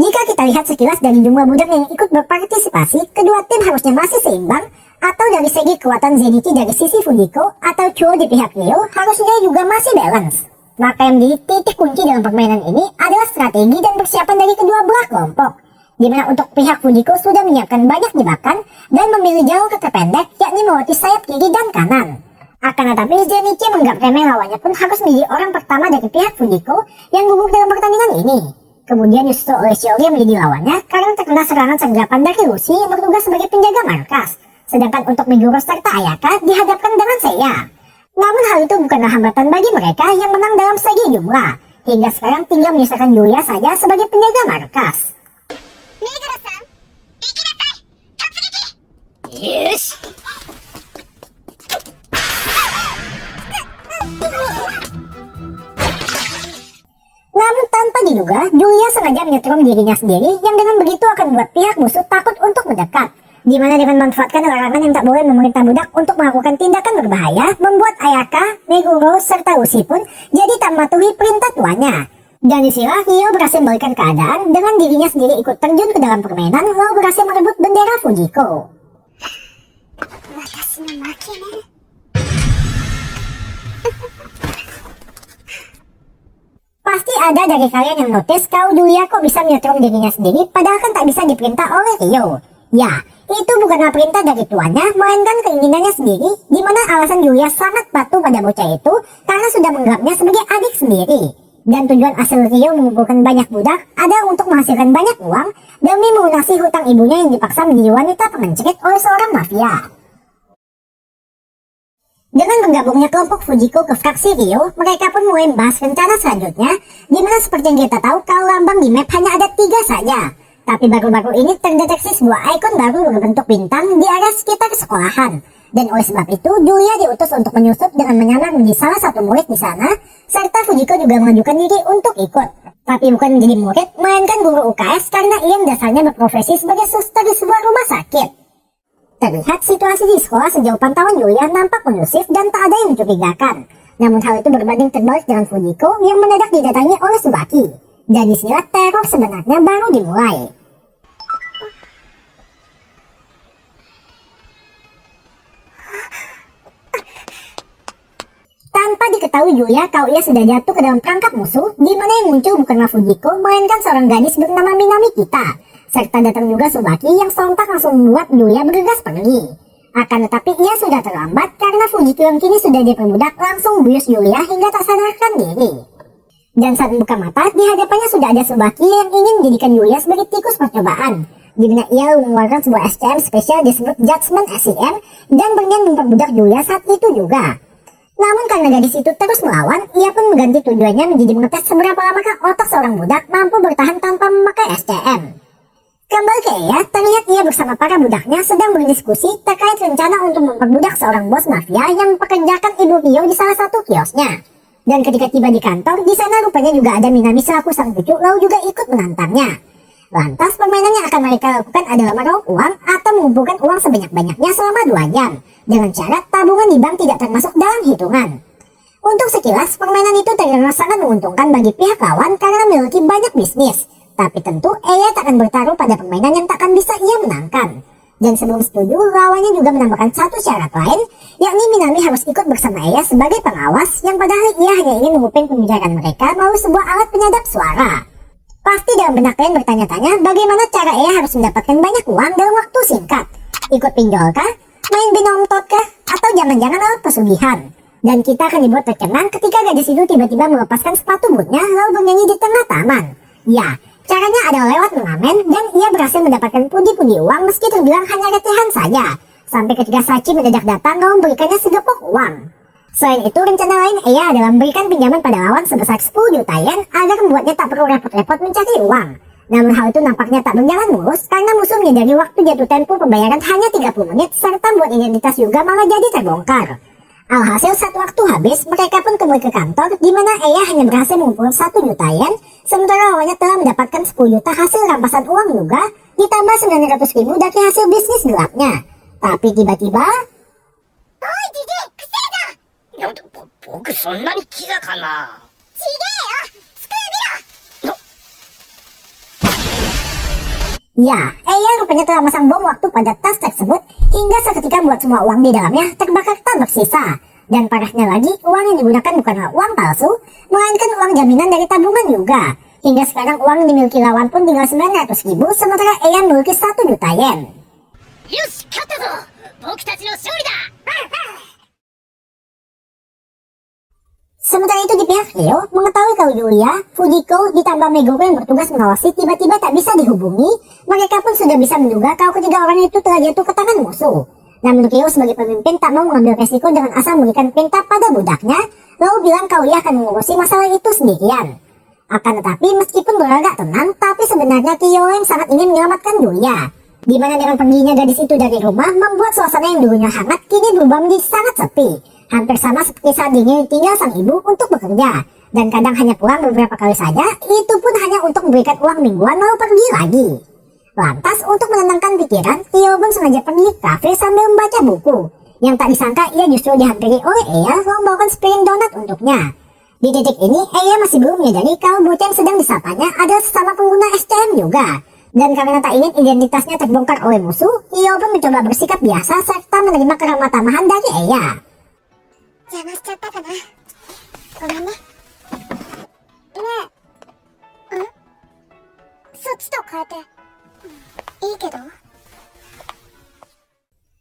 Jika kita lihat sekilas dari jumlah budak yang ikut berpartisipasi, kedua tim harusnya masih seimbang, atau dari segi kekuatan Zenitsu dari sisi Fujiko atau Chuo di pihak Ryo harusnya juga masih balance. Maka yang menjadi titik kunci dalam permainan ini adalah strategi dan persiapan dari kedua belah kelompok, di mana untuk pihak Fujiko sudah menyiapkan banyak jebakan dan memilih jalur terpendek, yakni melewati sayap kiri dan kanan. Akan tetapi Zenitsu menganggap remeh lawannya pun harus menjadi orang pertama dari pihak Fujiko yang gugur dalam pertandingan ini. Kemudian Yusuto oleh Shiori menjadi lawannya karena terkena serangan sergapan dari Lucy yang bertugas sebagai penjaga markas. Sedangkan untuk Meguro serta Ayaka dihadapkan dengan Seiya. Namun hal itu bukanlah hambatan bagi mereka yang menang dalam segi jumlah. Hingga sekarang tinggal menyisakan Yuya saja sebagai penjaga markas. 目黒さん、行きなさい、突撃。よし。 Namun tanpa diduga, Yuya sengaja menyetrum dirinya sendiri yang dengan begitu akan membuat pihak musuh takut untuk mendekat. Di mana dengan memanfaatkan larangan yang tak boleh memerintah budak untuk melakukan tindakan berbahaya, membuat Ayaka, Meguro, serta Ushi pun jadi tak mematuhi perintah tuannya. Dan disinilah Ryo berhasil membalikan keadaan dengan dirinya sendiri ikut terjun ke dalam permainan lalu berhasil merebut bendera Fujiko. 私の負けね。 Pasti ada dari kalian yang notice kalau Yuya kok bisa menyetrum dirinya sendiri padahal kan tak bisa diperintah oleh Ryo. Ya, itu bukanlah perintah dari tuannya, melainkan keinginannya sendiri, di mana alasan Yuya sangat patuh pada bocah itu karena sudah menganggapnya sebagai adik sendiri. Dan tujuan asal Ryo mengumpulkan banyak budak adalah untuk menghasilkan banyak uang demi melunasi hutang ibunya yang dipaksa menjadi wanita pengencrit oleh seorang mafia. Dengan bergabungnya kelompok Fujiko ke fraksi Ryo, mereka pun mulai membahas rencana selanjutnya, di mana seperti yang kita tahu kalau lambang di map hanya ada 3 saja. Tapi baru-baru ini terdeteksi sebuah ikon baru berbentuk bintang di area sekitar sekolahan. Dan oleh sebab itu, Yuya diutus untuk menyusup dengan menyamar menjadi salah satu murid di sana, serta Fujiko juga mengajukan diri untuk ikut. Tapi bukan menjadi murid, melainkan guru UKS karena ia dasarnya berprofesi sebagai suster di sebuah rumah sakit. Terlihat situasi di sekolah sejauh pantauan Yuya nampak kondusif dan tak ada yang mencurigakan. Namun hal itu berbanding terbalik dengan Fujiko yang mendadak didatangi oleh Tsubaki. Dan disinilah teror sebenarnya baru dimulai. Tanpa diketahui Yuya, Kaoya sudah jatuh ke dalam perangkap musuh, di mana yang muncul bukanlah Fujiko, melainkan seorang gadis bernama Minami Kita. Serta datang juga Tsubaki yang sontak langsung membuat Yuya bergegas pergi. Akan tetapi ia sudah terlambat karena Fujiko yang kini sudah diperbudak langsung bius Yuya hingga tak sadarkan diri. Dan saat membuka mata, di hadapannya sudah ada Tsubaki yang ingin menjadikan Yuya sebagai tikus percobaan, di mana ia mengeluarkan sebuah SCM spesial disebut Judgment SCM dan berniat memperbudak Yuya saat itu juga. Namun karena gadis itu terus melawan, ia pun mengganti tujuannya menjadi mengetes seberapa lamakah otak seorang budak mampu bertahan tanpa memakai SCM. Kembali ke Eya, terlihat ia bersama para budaknya sedang berdiskusi terkait rencana untuk memperbudak seorang bos mafia yang mempekerjakan Ibu Kyo di salah satu kiosnya. Dan ketika tiba di kantor, di sana rupanya juga ada Minami selaku sang cucu lalu juga ikut menantangnya. Lantas permainan yang akan mereka lakukan adalah meraup uang atau mengumpulkan uang sebanyak-banyaknya selama 2 jam. Dengan syarat tabungan di bank tidak termasuk dalam hitungan. Untuk sekilas, permainan itu terdengar sangat menguntungkan bagi pihak lawan karena memiliki banyak bisnis. Tapi tentu Eya tak akan bertaruh pada permainan yang takkan bisa ia menangkan. Dan sebelum setuju, lawannya juga menambahkan satu syarat lain, yakni Minami harus ikut bersama Eya sebagai pengawas, yang padahal ia hanya ingin menguping pembicaraan mereka melalui sebuah alat penyadap suara. Pasti dalam benak kalian bertanya-tanya bagaimana cara Eya harus mendapatkan banyak uang dalam waktu singkat. Ikut pinjol kah? Main binom tot kah? Atau jangan-jangan alat pesugihan? Dan kita akan dibuat tercengang ketika gadis itu tiba-tiba melepaskan sepatu bootnya lalu bernyanyi di tengah taman. Ya, caranya adalah lewat mengamen dan ia berhasil mendapatkan pundi-pundi uang meski terbilang hanya recehan saja. Sampai ketika Sachi mendadak datang lalu memberikannya segepok uang. Selain itu, rencana lain Eya adalah memberikan pinjaman pada lawan sebesar 10 juta yen agar membuatnya tak perlu repot-repot mencari uang. Namun hal itu nampaknya tak berjalan mulus karena musuh menyadari waktu jatuh tempo pembayaran hanya 30 menit serta membuat identitas juga malah jadi terbongkar. Alhasil saat waktu habis, mereka pun kembali ke kantor di mana Eya hanya berhasil mengumpulkan 1 juta yen, sementara lawannya telah mendapatkan 10 juta hasil rampasan uang juga, ditambah 900 ribu dari hasil bisnis gelapnya. Tapi tiba-tiba... Oi, Jiji! Kuseda! いや、僕そんなにキザかな。ちげえよ机見ろ Ya, Eya rupanya telah memasang bom waktu pada tas tersebut hingga seketika membuat semua uang di dalamnya terbakar tak bersisa. Dan parahnya lagi, uang yang digunakan bukanlah uang palsu, melainkan uang jaminan dari tabungan juga. Hingga sekarang uang yang dimiliki lawan pun tinggal 900 ribu, sementara Eya memiliki 1 juta yen. よし、勝ったぞ。僕たちの勝利だ。 Sementara itu di pihak Rio, mengetahui kalau Yuya, Fujiko, ditambah Meguro yang bertugas mengawasi tiba-tiba tak bisa dihubungi, mereka pun sudah bisa menduga kalau ketiga orang itu telah jatuh ke tangan musuh. Namun Rio sebagai pemimpin tak mau mengambil resiko dengan asal memberikan perintah pada budaknya, lalu bilang kalau ia akan mengurusi masalah itu sendirian. Akan tetapi meskipun berlagak tenang, tapi sebenarnya Kyo yang sangat ingin menyelamatkan Yuya. Di mana dengan perginya gadis itu dari rumah membuat suasana yang dulunya hangat kini berubah menjadi sangat sepi. Hampir sama seperti saat dirinya tinggal sang ibu untuk bekerja. Dan kadang hanya pulang beberapa kali saja, itu pun hanya untuk memberikan uang mingguan lalu pergi lagi. Lantas untuk menenangkan pikiran, Kyo pun sengaja pergi ke kafe sambil membaca buku. Yang tak disangka ia justru dihampiri oleh Eya lalu membawakan sepiring donat untuknya. Di titik ini, Eya masih belum menyadari kalau bocah yang sedang disapanya adalah sesama pengguna SCM juga. Dan karena tak ingin identitasnya terbongkar oleh musuh, Kyo pun mencoba bersikap biasa serta menerima keramah tamahan dari Eya. 邪魔しちゃったかなごめんね。ねえ。そっちと変えて。いいけど。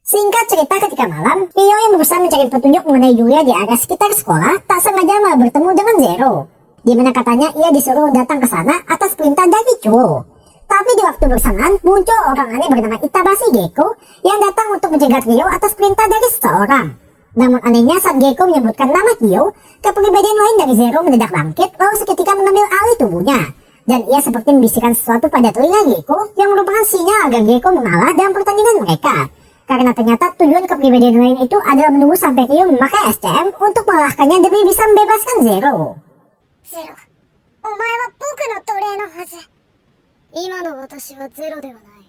Singkat cerita ketika malam, Rio yang berusaha mencari petunjuk mengenai Yuya di area sekitar sekolah tak sengaja malah bertemu dengan Zero. Di mana katanya ia disuruh datang ke sana atas perintah dari Chuo. Tapi di waktu bersamaan muncul orang aneh bernama Itabashi Gecko yang datang untuk mencegat Rio atas perintah dari seseorang. Namun anehnya saat Gecko menyebutkan nama Kyo, kepribadian lain dari Zero mendadak bangkit lalu seketika mengambil alih tubuhnya. Dan ia seperti membisikkan sesuatu pada telinga Gekko yang merupakan sinyal agar Gekko mengalah dalam pertandingan mereka. Karena ternyata tujuan kepribadian lain itu adalah menunggu sampai Kyo memakai SCM untuk mengalahkannya demi bisa membebaskan Zero. ゼロ、お前は僕の奴隷のはず。今の私はゼロではない。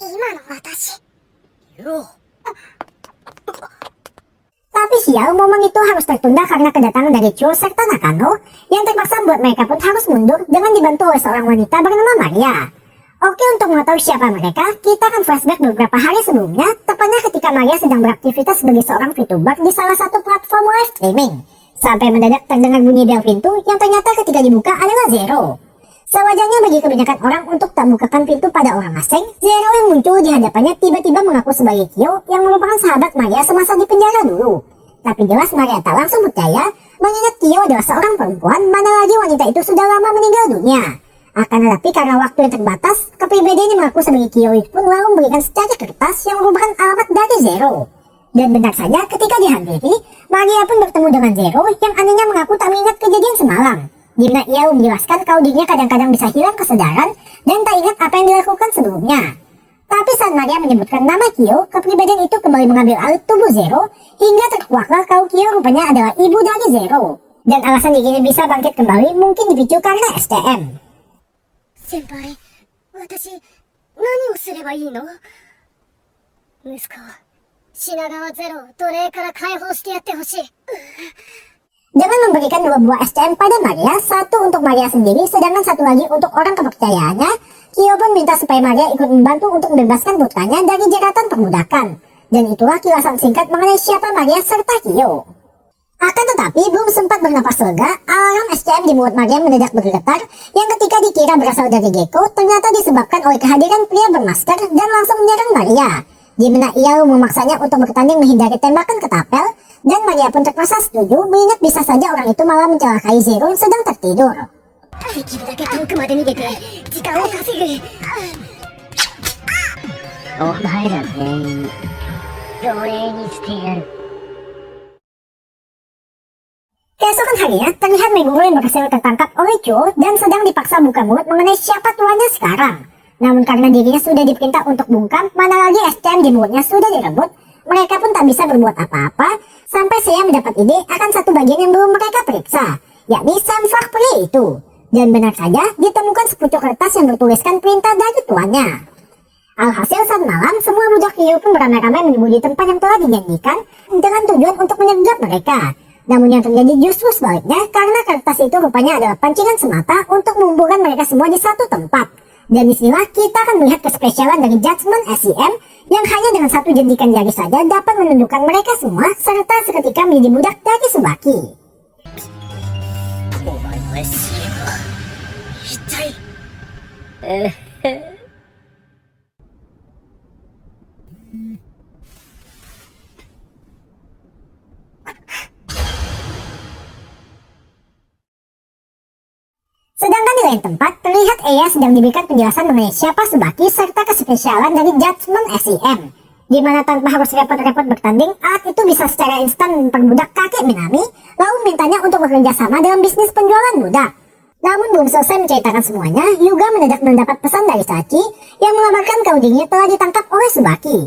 今の私。よ Tapi sial, momen itu harus tertunda karena kedatangan dari Cho serta Nakano yang terpaksa membuat mereka pun harus mundur dengan dibantu oleh seorang wanita bernama Maria. Oke, untuk mengetahui siapa mereka, kita akan flashback beberapa hari sebelumnya, tepatnya ketika Maria sedang beraktivitas sebagai seorang VTuber di salah satu platform live streaming. Sampai mendadak terdengar bunyi bel pintu yang ternyata ketika dibuka adalah Zero. Sewajarnya bagi kebanyakan orang untuk tak bukakan pintu pada orang asing, Zero yang muncul di hadapannya tiba-tiba mengaku sebagai Kyo yang merupakan sahabat Maria semasa di penjara dulu. Tapi jelas Maria tak langsung percaya, mengingat Kyo adalah seorang perempuan, mana lagi wanita itu sudah lama meninggal dunia. Akan tetapi karena waktu yang terbatas, kepribadiannya mengaku sebagai Kyo itu pun lalu memberikan secari kertas yang merupakan alamat dari Zero. Dan benar saja ketika dihampiri, Maria pun bertemu dengan Zero yang anehnya mengaku tak mengingat kejadian semalam. Di mana ia menjelaskan kalau dirinya kadang-kadang bisa hilang kesadaran dan tak ingat apa yang dilakukan sebelumnya. Tapi saat Maria menyebutkan nama Kyo, kepribadian itu kembali mengambil alih tubuh Zero hingga terkuaklah kalau Kyo rupanya adalah ibu dari Zero. Dan alasan dirinya bisa bangkit kembali mungkin dipicu karena STM. 先輩、私、何をすればいいの？息子、品川ゼロを奴隷から解放してやってほしい。 Dengan memberikan 2 buah STM pada Maria, satu untuk Maria sendiri, sedangkan satu lagi untuk orang kepercayaannya, Kyo pun minta supaya Maria ikut membantu untuk membebaskan putranya dari jeratan perbudakan. Dan itulah kilasan singkat mengenai siapa Maria serta Kyo. Akan tetapi, belum sempat bernapas lega, alarm SCM di mulut Maria mendadak bergetar, yang ketika dikira berasal dari Gekko, ternyata disebabkan oleh kehadiran pria bermasker dan langsung menyerang Maria. Di mana ia memaksanya untuk bertanding menghindari tembakan ketapel, dan Maria pun terpaksa setuju, mengingat bisa saja orang itu malah mencelakai Zero yang sedang tertidur. できるだけ遠くまで逃げて、時間を稼ぐ。お前ら全員奴隷にしてやる。 Keesokan harinya, terlihat Meguro yang berhasil tertangkap oleh Cho dan sedang dipaksa buka mulut mengenai siapa tuannya sekarang. Namun karena dirinya sudah diperintah untuk bungkam, mana lagi SCM di mulutnya sudah direbut, mereka pun tak bisa berbuat apa-apa, sampai saya mendapat ide akan satu bagian yang belum mereka periksa, yakni Samfak pria itu. Dan benar saja, ditemukan sepucuk kertas yang bertuliskan perintah dari tuannya. Alhasil saat malam, semua budak Kyo pun beramai-ramai menunggu di tempat yang telah dijanjikan dengan tujuan untuk menyergap mereka. Namun yang terjadi justru sebaliknya, karena kertas itu rupanya adalah pancingan semata untuk mengumpulkan mereka semua di satu tempat. Dan disinilah kita akan melihat kespesialan dari Judgment SCM yang hanya dengan satu jentikan jari saja dapat menundukkan mereka semua serta seketika menjadi budak dari Tsubaki. お前の SCM は一体。Sedangkan di lain tempat, terlihat Eya sedang diberikan penjelasan mengenai siapa Tsubaki serta kespesialan dari Judgment SCM. Di mana tanpa harus repot-repot bertanding, alat itu bisa secara instan memperbudak kakek Minami, lalu mintanya untuk bekerja sama dalam bisnis penjualan budak. Namun belum selesai menceritakan semuanya, Yuga mendadak mendapat pesan dari Sachi yang mengabarkan kalau dirinya telah ditangkap oleh Tsubaki.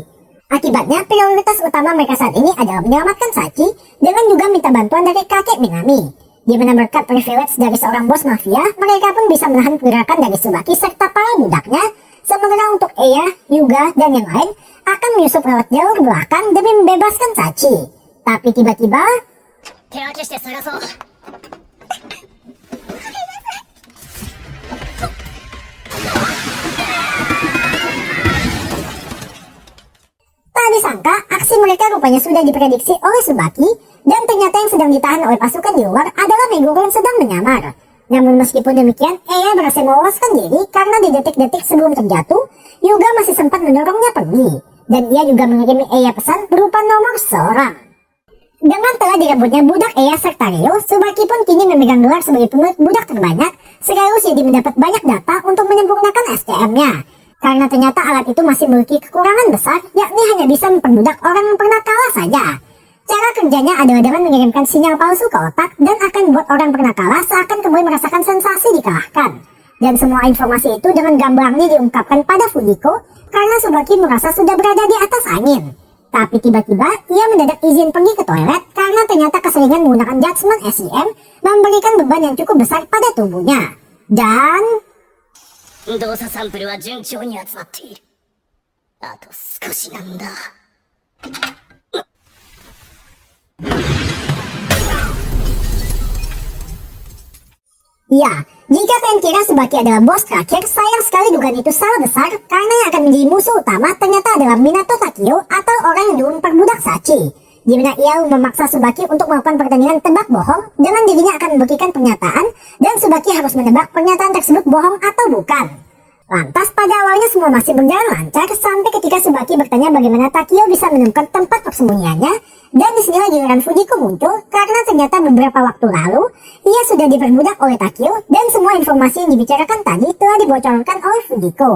Akibatnya, prioritas utama mereka saat ini adalah menyelamatkan Sachi dengan juga minta bantuan dari kakek Minami. Di mana berkat privilege dari seorang bos mafia, mereka pun bisa menahan pergerakan dari Tsubaki serta para budaknya. Sementara untuk Eya, Yuga, dan yang lain akan menyusup lewat jalur belakang demi membebaskan Sachi. Tapi tiba-tiba, 手分けして探そう。 tak disangka aksi mereka rupanya sudah diprediksi oleh Tsubaki, dan ternyata yang sedang ditahan oleh pasukan di luar adalah Meguro yang sedang menyamar. Namun meskipun demikian, Eya berhasil meloloskan diri karena di detik-detik sebelum terjatuh, Yuga masih sempat mendorongnya pergi. Dan ia juga mengirimi Eya pesan berupa nomor seorang. Dengan telah direbutnya budak Eya serta Ryo, Tsubaki pun kini memegang gelar sebagai pemilik budak terbanyak, sekaligus jadi mendapat banyak data untuk menyempurnakan SCM-nya. Karena ternyata alat itu masih memiliki kekurangan besar, yakni hanya bisa memperbudak orang yang pernah kalah saja. Cara kerjanya adalah dengan mengirimkan sinyal palsu ke otak dan akan membuat orang pernah kalah seakan kembali merasakan sensasi dikalahkan. Dan semua informasi itu dengan gamblangnya diungkapkan pada Fujiko karena Tsubaki merasa sudah berada di atas angin. Tapi tiba-tiba ia mendadak izin pergi ke toilet karena ternyata keseringan menggunakan judgment SEM memberikan beban yang cukup besar pada tubuhnya. Dan 動作サンプルは順調に集まっている。あと少しなんだ。ya, jika kalian kira Tsubaki adalah bos terakhir, sayang sekali dugaan itu salah besar karena yang akan menjadi musuh utama ternyata adalah Minato Takio atau orang yang dulu memperbudak Sachi, di mana ia memaksa Tsubaki untuk melakukan pertandingan tebak bohong dengan dirinya akan memberikan pernyataan dan Tsubaki harus menebak pernyataan tersebut bohong atau bukan. Lantas pada awalnya semua masih berjalan lancar sampai ketika Tsubaki bertanya bagaimana Takio bisa menemukan tempat persembunyiannya, dan disinilah giliran Fujiko muncul karena ternyata beberapa waktu lalu ia sudah diperbudak oleh Takio dan semua informasi yang dibicarakan tadi telah dibocorkan oleh Fujiko.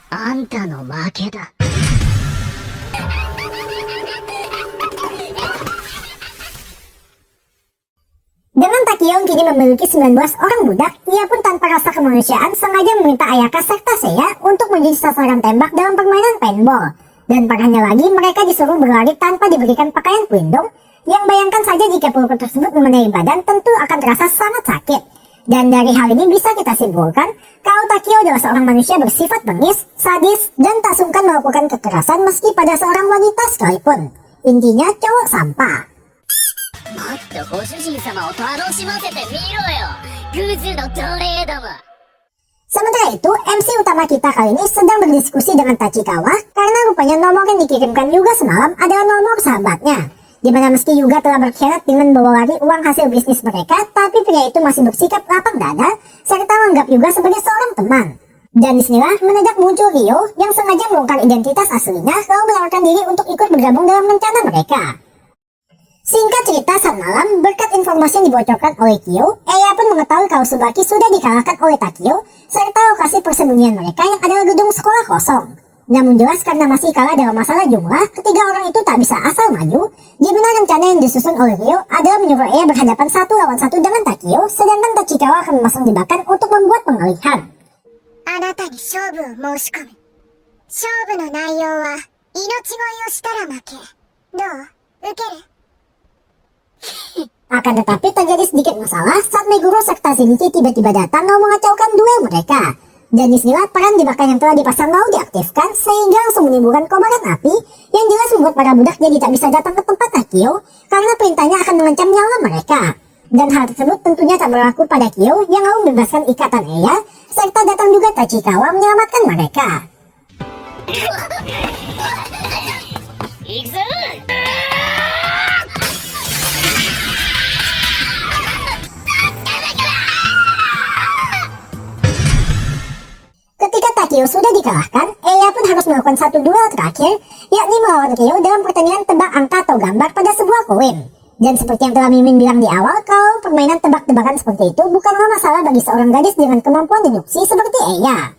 あんたの負けだ。 Dengan Takio yang kini memiliki 19 orang budak, ia pun tanpa rasa kemanusiaan sengaja meminta Ayaka serta Seiya untuk menjadi sasaran tembak dalam permainan paintball. Dan parahnya lagi, mereka disuruh berlari tanpa diberikan pakaian pelindung, yang bayangkan saja jika peluru tersebut mengenai badan tentu akan terasa sangat sakit. Dan dari hal ini bisa kita simpulkan, kalau Takio adalah seorang manusia bersifat bengis, sadis, dan tak sungkan melakukan kekerasan meski pada seorang wanita sekalipun. Intinya cowok sampah. もっとご主人様を楽しませてみろよ、グズの奴隷ども。 Sementara itu, MC utama kita kali ini sedang berdiskusi dengan Tachikawa karena rupanya nomor yang dikirimkan Yuga semalam adalah nomor sahabatnya. Dimana meski Yuga telah berkhianat dengan bawa lari uang hasil bisnis mereka, tapi pria itu masih bersikap lapang dada serta menganggap Yuga sebagai seorang teman. Dan disinilah mendadak muncul Ryo yang sengaja membongkar identitas aslinya lalu menawarkan diri untuk ikut bergabung dalam rencana mereka. Singkat cerita, saat malam, berkat informasi yang dibocorkan oleh Kyo, Eya pun mengetahui kalau Tsubaki sudah dikalahkan oleh Takio, serta lokasi persembunyian mereka yang adalah gedung sekolah kosong. Namun jelas karena masih kalah dalam masalah jumlah, ketiga orang itu tak bisa asal maju, di mana rencana yang disusun oleh Ryo adalah menyuruh Eya berhadapan 1 lawan 1 dengan Takio, sedangkan Tachikawa akan memasang jebakan untuk membuat pengalihan. あなたに勝負を申し込む。勝負の内容は命乞いをしたら負け。どう？受ける？ Akan tetapi terjadi sedikit masalah saat Meguro serta Shinichi tiba-tiba datang lalu mengacaukan duel mereka. Dan disinilah peran jebakan yang telah dipasang lalu diaktifkan sehingga langsung menimbulkan kobaran api yang jelas membuat para budak jadi tak bisa datang ke tempat Takio karena perintahnya akan mengancam nyawa mereka. Dan hal tersebut tentunya tak berlaku pada Kyo yang lalu membebaskan ikatan Eya serta datang juga Tachikawa menyelamatkan mereka. 行くぞ。 Ketika Takio sudah dikalahkan, Eya pun harus melakukan satu duel terakhir, yakni melawan Ryo dalam pertandingan tebak angka atau gambar pada sebuah koin. Dan seperti yang telah Mimin bilang di awal, kalau permainan tebak-tebakan seperti itu bukanlah masalah bagi seorang gadis dengan kemampuan deduksi seperti Eya.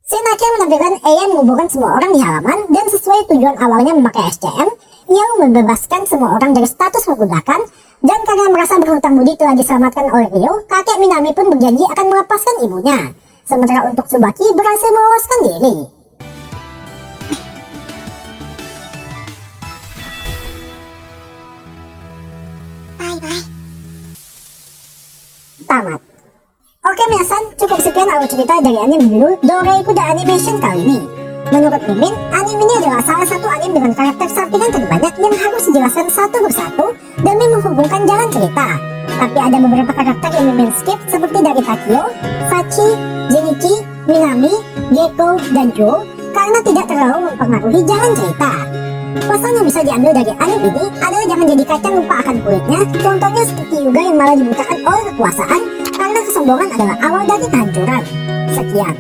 Scene akhir menampilkan Eya mengumpulkan semua orang di halaman, dan sesuai tujuan awalnya memakai SCM, ia membebaskan semua orang dari status perbudakan, dan karena merasa berhutang budi telah diselamatkan oleh Ryo, kakek Minami pun berjanji akan melepaskan ibunya. Sementara untuk Tsubaki berhasil meloloskan diri. Bye-bye. Tamat. Oke minasan, cukup sekian alur cerita dari anime berjudul Doraikuda Animation kali ini. Menurut Mimin, anime ini adalah salah satu anime dengan karakter sampingan terbanyak yang harus dijelaskan satu persatu demi menghubungkan jalan cerita. Tapi ada beberapa karakter yang Mimin skip seperti dari Takio, Sachi, Jenichi, Minami, Gekko, dan Joe karena tidak terlalu mempengaruhi jalan cerita. Pesan yang bisa diambil dari anime ini adalah jangan jadi kacang lupa akan kulitnya, contohnya seperti Yuga yang malah dibutakan oleh kekuasaan karena kesombongan adalah awal dari kehancuran. Sekian.